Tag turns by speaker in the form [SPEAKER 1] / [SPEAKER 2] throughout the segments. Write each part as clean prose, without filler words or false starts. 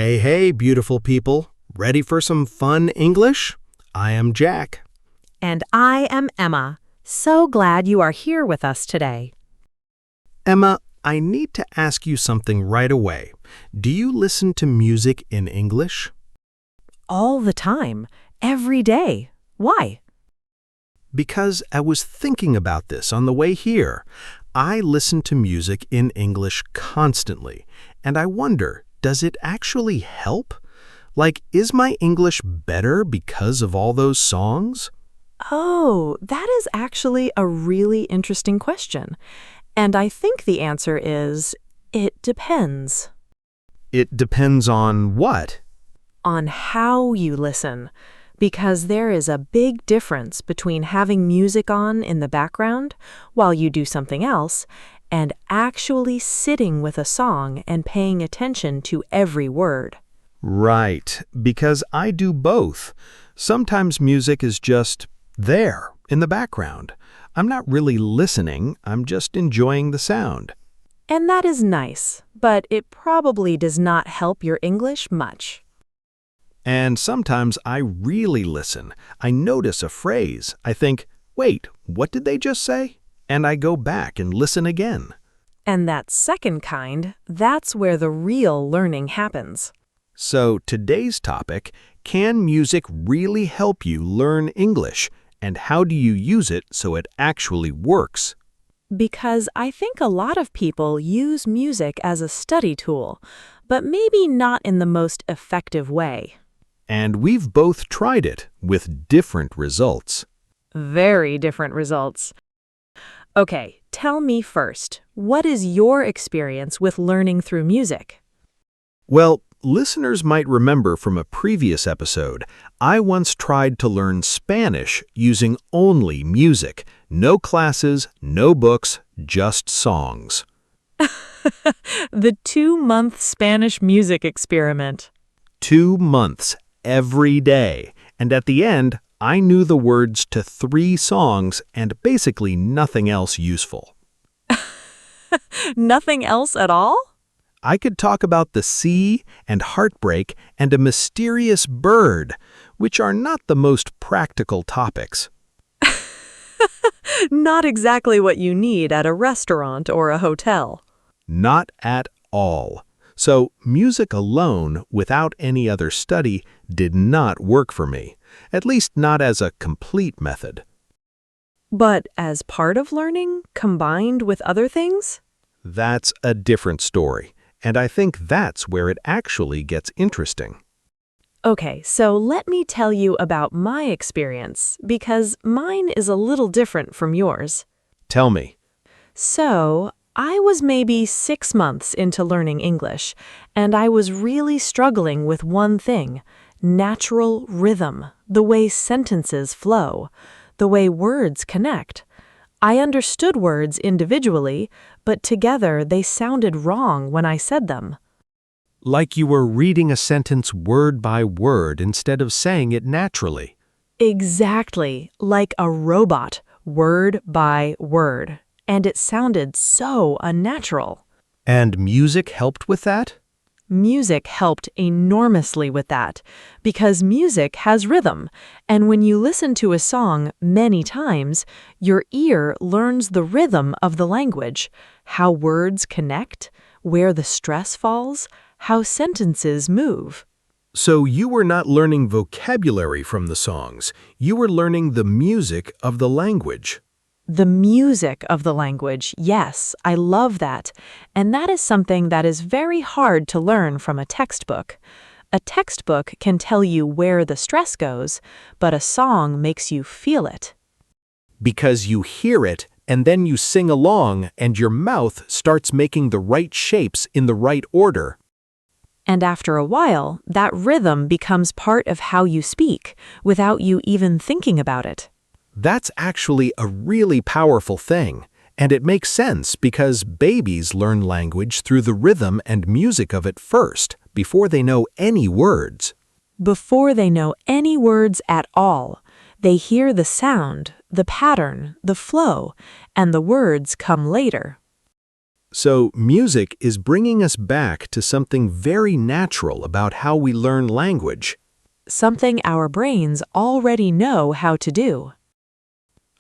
[SPEAKER 1] Hey, beautiful people. Ready for some fun English? I am Jack.
[SPEAKER 2] And I am Emma. So glad you are here with us today.
[SPEAKER 1] Emma, I need to ask you something right away. Do you listen to music in English?
[SPEAKER 2] All the time, every day. Why?
[SPEAKER 1] Because I was thinking about this on the way here. I listen to music in English constantly, and I wonder, does it actually help? Like, is my English better because of all those songs?
[SPEAKER 2] Oh, that is actually a really interesting question. And I think the answer is, it depends.
[SPEAKER 1] It depends on what?
[SPEAKER 2] On how you listen. Because there is a big difference between having music on in the background while you do something else and actually sitting with a song and paying attention to every word.
[SPEAKER 1] Right, because I do both. Sometimes music is just there, in the background. I'm not really listening, I'm just enjoying the sound.
[SPEAKER 2] And that is nice, but it probably does not help your English much.
[SPEAKER 1] And sometimes I really listen. I notice a phrase. I think, wait, what did they just say? And I go back and listen again.
[SPEAKER 2] And that second kind, that's where the real learning happens.
[SPEAKER 1] So today's topic, can music really help you learn English? And how do you use it so it actually works?
[SPEAKER 2] Because I think a lot of people use music as a study tool, but maybe not in the most effective way.
[SPEAKER 1] And we've both tried it with different results.
[SPEAKER 2] Very different results. Okay, tell me first, what is your experience with learning through music?
[SPEAKER 1] Well, listeners might remember from a previous episode, I once tried to learn Spanish using only music. No classes, no books, just songs.
[SPEAKER 2] The 2-month Spanish music experiment.
[SPEAKER 1] 2 months, every day. And at the end, I knew the words to 3 songs and basically nothing else useful.
[SPEAKER 2] Nothing else at all?
[SPEAKER 1] I could talk about the sea and heartbreak and a mysterious bird, which are not the most practical topics.
[SPEAKER 2] Not exactly what you need at a restaurant or a hotel.
[SPEAKER 1] Not at all. So music alone, without any other study, did not work for me, at least not as a complete method.
[SPEAKER 2] But as part of learning, combined with other things?
[SPEAKER 1] That's a different story, and I think that's where it actually gets interesting.
[SPEAKER 2] Okay, so let me tell you about my experience, because mine is a little different from yours.
[SPEAKER 1] Tell me.
[SPEAKER 2] So, I was maybe 6 months into learning English, and I was really struggling with one thing: natural rhythm, the way sentences flow, the way words connect. I understood words individually, but together they sounded wrong when I said them.
[SPEAKER 1] Like you were reading a sentence word by word instead of saying it naturally.
[SPEAKER 2] Exactly, like a robot, word by word. And it sounded so unnatural.
[SPEAKER 1] And music helped with that?
[SPEAKER 2] Music helped enormously with that, because music has rhythm, and when you listen to a song many times, your ear learns the rhythm of the language, how words connect, where the stress falls, how sentences move.
[SPEAKER 1] So you were not learning vocabulary from the songs. You were learning the music of the language.
[SPEAKER 2] The music of the language, yes, I love that. And that is something that is very hard to learn from a textbook. A textbook can tell you where the stress goes, but a song makes you feel it.
[SPEAKER 1] Because you hear it, and then you sing along, and your mouth starts making the right shapes in the right order.
[SPEAKER 2] And after a while, that rhythm becomes part of how you speak, without you even thinking about it.
[SPEAKER 1] That's actually a really powerful thing, and it makes sense because babies learn language through the rhythm and music of it first, before they know any words.
[SPEAKER 2] Before they know any words at all, they hear the sound, the pattern, the flow, and the words come later.
[SPEAKER 1] So music is bringing us back to something very natural about how we learn language.
[SPEAKER 2] Something our brains already know how to do.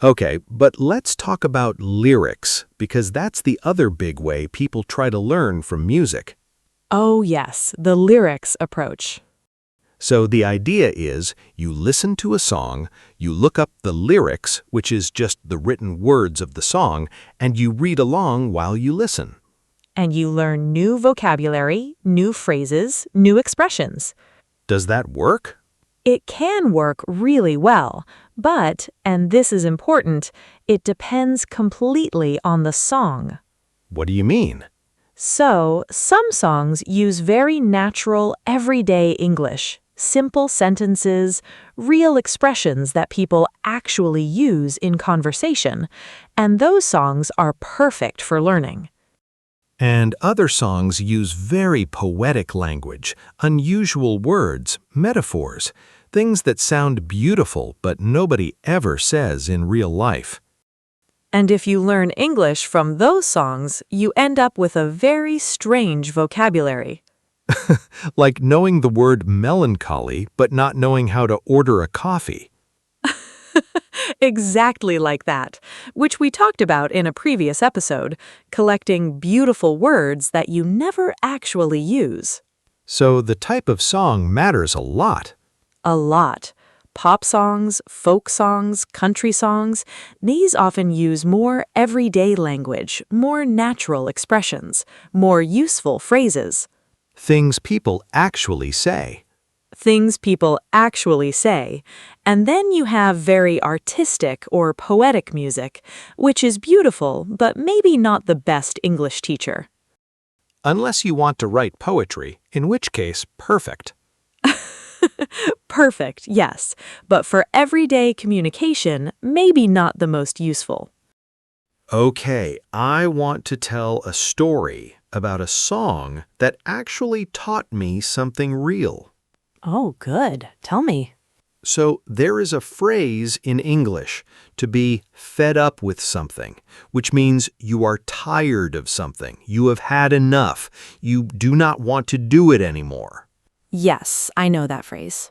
[SPEAKER 1] Okay, but let's talk about lyrics, because that's the other big way people try to learn from music.
[SPEAKER 2] Oh yes, the lyrics approach.
[SPEAKER 1] So the idea is you listen to a song, you look up the lyrics, which is just the written words of the song, and you read along while you listen.
[SPEAKER 2] And you learn new vocabulary, new phrases, new expressions.
[SPEAKER 1] Does that work?
[SPEAKER 2] It can work really well, but, and this is important, it depends completely on the song.
[SPEAKER 1] What do you mean?
[SPEAKER 2] So, some songs use very natural, everyday English, simple sentences, real expressions that people actually use in conversation, and those songs are perfect for learning.
[SPEAKER 1] And other songs use very poetic language, unusual words, metaphors, things that sound beautiful but nobody ever says in real life.
[SPEAKER 2] And if you learn English from those songs, you end up with a very strange vocabulary.
[SPEAKER 1] Like knowing the word melancholy but not knowing how to order a coffee.
[SPEAKER 2] Exactly like that, which we talked about in a previous episode, collecting beautiful words that you never actually use.
[SPEAKER 1] So the type of song matters a lot.
[SPEAKER 2] A lot. Pop songs, folk songs, country songs, these often use more everyday language, more natural expressions, more useful phrases.
[SPEAKER 1] Things people actually say.
[SPEAKER 2] Things people actually say. And then you have very artistic or poetic music, which is beautiful, but maybe not the best English teacher.
[SPEAKER 1] Unless you want to write poetry, in which case, perfect.
[SPEAKER 2] Perfect, yes, but for everyday communication, maybe not the most useful.
[SPEAKER 1] Okay, I want to tell a story about a song that actually taught me something real.
[SPEAKER 2] Oh, good. Tell me.
[SPEAKER 1] So there is a phrase in English, to be fed up with something, which means you are tired of something, you have had enough, you do not want to do it anymore.
[SPEAKER 2] Yes, I know that phrase.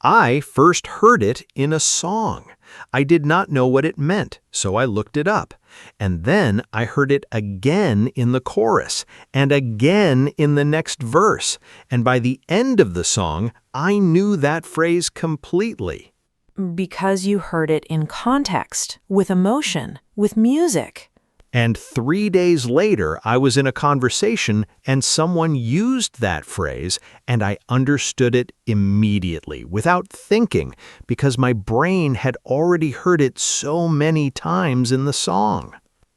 [SPEAKER 1] I first heard it in a song. I did not know what it meant, so I looked it up. And then I heard it again in the chorus, and again in the next verse. And by the end of the song, I knew that phrase completely.
[SPEAKER 2] Because you heard it in context, with emotion, with music.
[SPEAKER 1] And 3 days later, I was in a conversation and someone used that phrase, and I understood it immediately, without thinking, because my brain had already heard it so many times in the song.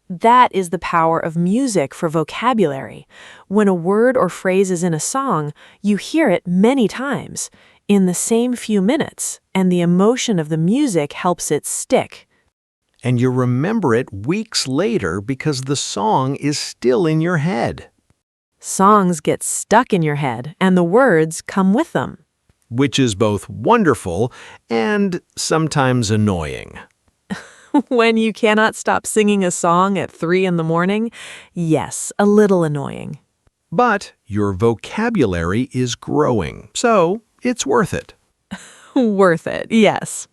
[SPEAKER 2] That is the power of music for vocabulary. When a word or phrase is in a song, you hear it many times, in the same few minutes, and the emotion of the music helps it stick.
[SPEAKER 1] And you remember it weeks later because the song is still in your head.
[SPEAKER 2] Songs get stuck in your head, and the words come with them.
[SPEAKER 1] Which is both wonderful and sometimes annoying.
[SPEAKER 2] When you cannot stop singing a song at 3 in the morning, yes, a little annoying.
[SPEAKER 1] But your vocabulary is growing, so it's worth it.
[SPEAKER 2] Worth it, yes.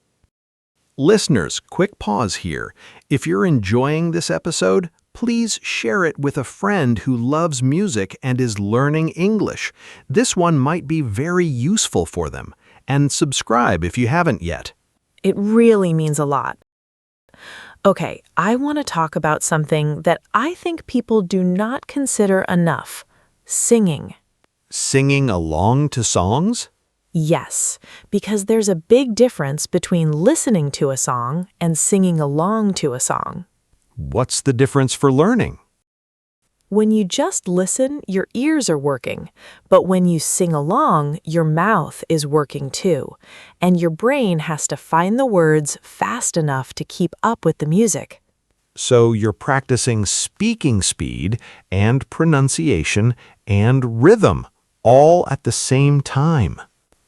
[SPEAKER 1] Listeners, quick pause here. If you're enjoying this episode, please share it with a friend who loves music and is learning English. This one might be very useful for them. And subscribe if you haven't yet.
[SPEAKER 2] It really means a lot. Okay, I want to talk about something that I think people do not consider enough: singing.
[SPEAKER 1] Singing along to songs?
[SPEAKER 2] Yes, because there's a big difference between listening to a song and singing along to a song.
[SPEAKER 1] What's the difference for learning?
[SPEAKER 2] When you just listen, your ears are working, but when you sing along, your mouth is working too, and your brain has to find the words fast enough to keep up with the music.
[SPEAKER 1] So you're practicing speaking speed and pronunciation and rhythm all at the same time.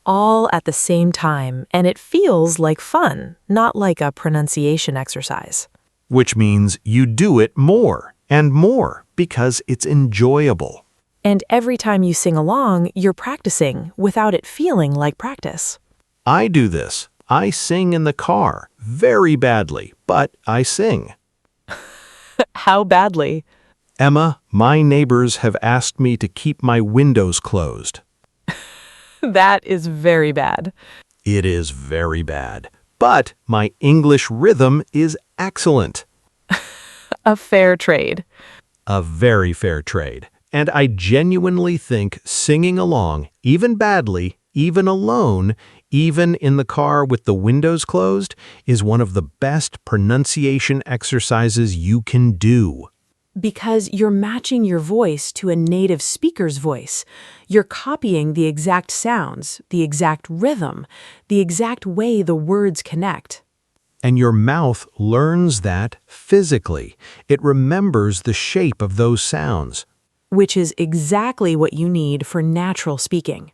[SPEAKER 2] All at the same time, and it feels like fun, not like a pronunciation exercise.
[SPEAKER 1] Which means you do it more And more, because it's enjoyable.
[SPEAKER 2] And every time you sing along, you're practicing without it feeling like practice.
[SPEAKER 1] I do this. I sing in the car, very badly, but I sing.
[SPEAKER 2] How badly?
[SPEAKER 1] Emma, my neighbors have asked me to keep my windows closed.
[SPEAKER 2] That is very bad.
[SPEAKER 1] It is very bad. But my English rhythm is excellent.
[SPEAKER 2] A fair trade.
[SPEAKER 1] A very fair trade. And I genuinely think singing along, even badly, even alone, even in the car with the windows closed, is one of the best pronunciation exercises you can do.
[SPEAKER 2] Because you're matching your voice to a native speaker's voice. You're copying the exact sounds, the exact rhythm, the exact way the words connect.
[SPEAKER 1] And your mouth learns that physically. It remembers the shape of those sounds.
[SPEAKER 2] Which is exactly what you need for natural speaking.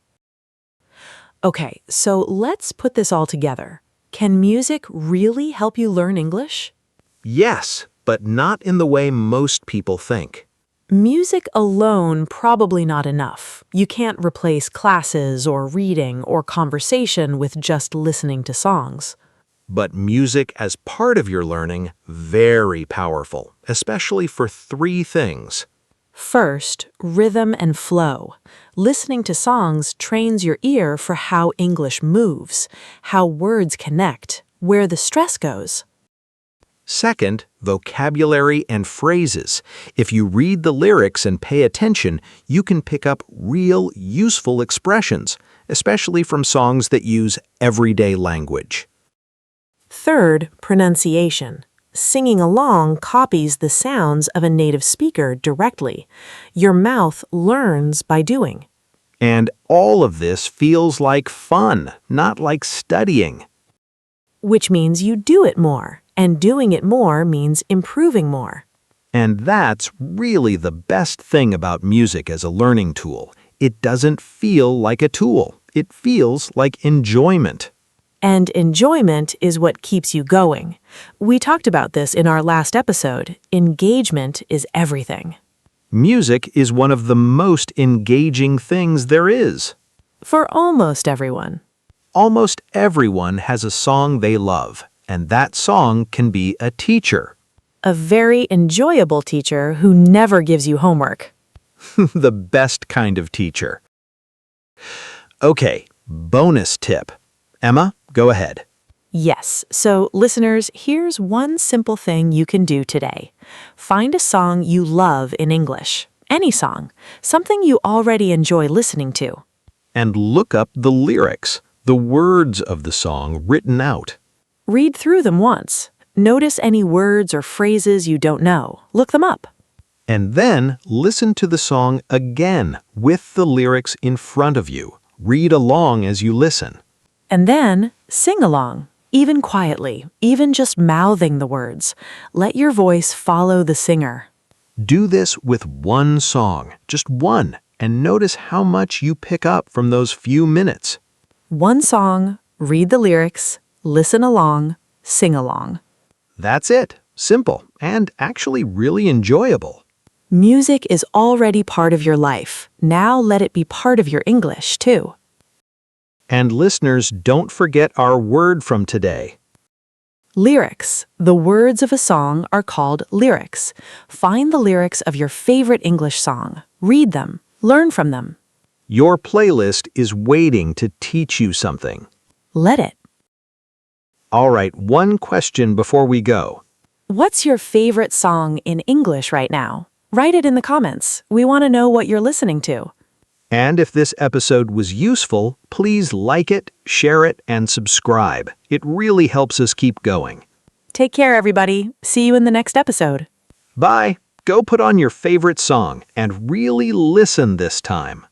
[SPEAKER 2] Okay, so let's put this all together. Can music really help you learn English?
[SPEAKER 1] Yes, but not in the way most people think.
[SPEAKER 2] Music alone probably not enough. You can't replace classes or reading or conversation with just listening to songs.
[SPEAKER 1] But music as part of your learning, very powerful, especially for three things.
[SPEAKER 2] First, rhythm and flow. Listening to songs trains your ear for how English moves, how words connect, where the stress goes.
[SPEAKER 1] Second, vocabulary and phrases. If you read the lyrics and pay attention, you can pick up real, useful expressions, especially from songs that use everyday language.
[SPEAKER 2] Third, pronunciation. Singing along copies the sounds of a native speaker directly. Your mouth learns by doing.
[SPEAKER 1] And all of this feels like fun, not like studying.
[SPEAKER 2] Which means you do it more, and doing it more means improving more.
[SPEAKER 1] And that's really the best thing about music as a learning tool. It doesn't feel like a tool. It feels like enjoyment.
[SPEAKER 2] And enjoyment is what keeps you going. We talked about this in our last episode. Engagement is everything.
[SPEAKER 1] Music is one of the most engaging things there is.
[SPEAKER 2] For almost everyone.
[SPEAKER 1] Almost everyone has a song they love, and that song can be a teacher.
[SPEAKER 2] A very enjoyable teacher who never gives you homework.
[SPEAKER 1] The best kind of teacher. Okay, bonus tip. Emma, go ahead.
[SPEAKER 2] Yes, so listeners, here's one simple thing you can do today. Find a song you love in English. Any song. Something you already enjoy listening to.
[SPEAKER 1] And look up the lyrics, the words of the song written out.
[SPEAKER 2] Read through them once. Notice any words or phrases you don't know. Look them up.
[SPEAKER 1] And then listen to the song again with the lyrics in front of you. Read along as you listen.
[SPEAKER 2] And then sing along, even quietly, even just mouthing the words. Let your voice follow the singer.
[SPEAKER 1] Do this with one song, just one, and notice how much you pick up from those few minutes.
[SPEAKER 2] One song, read the lyrics, listen along, sing along.
[SPEAKER 1] That's it. Simple and actually really enjoyable.
[SPEAKER 2] Music is already part of your life. Now let it be part of your English, too.
[SPEAKER 1] And listeners, don't forget our word from today.
[SPEAKER 2] Lyrics. The words of a song are called lyrics. Find the lyrics of your favorite English song. Read them. Learn from them.
[SPEAKER 1] Your playlist is waiting to teach you something.
[SPEAKER 2] Let it.
[SPEAKER 1] All right, one question before we go.
[SPEAKER 2] What's your favorite song in English right now? Write it in the comments. We want to know what you're listening to.
[SPEAKER 1] And if this episode was useful, please like it, share it, and subscribe. It really helps us keep going.
[SPEAKER 2] Take care, everybody. See you in the next episode.
[SPEAKER 1] Bye. Go put on your favorite song and really listen this time.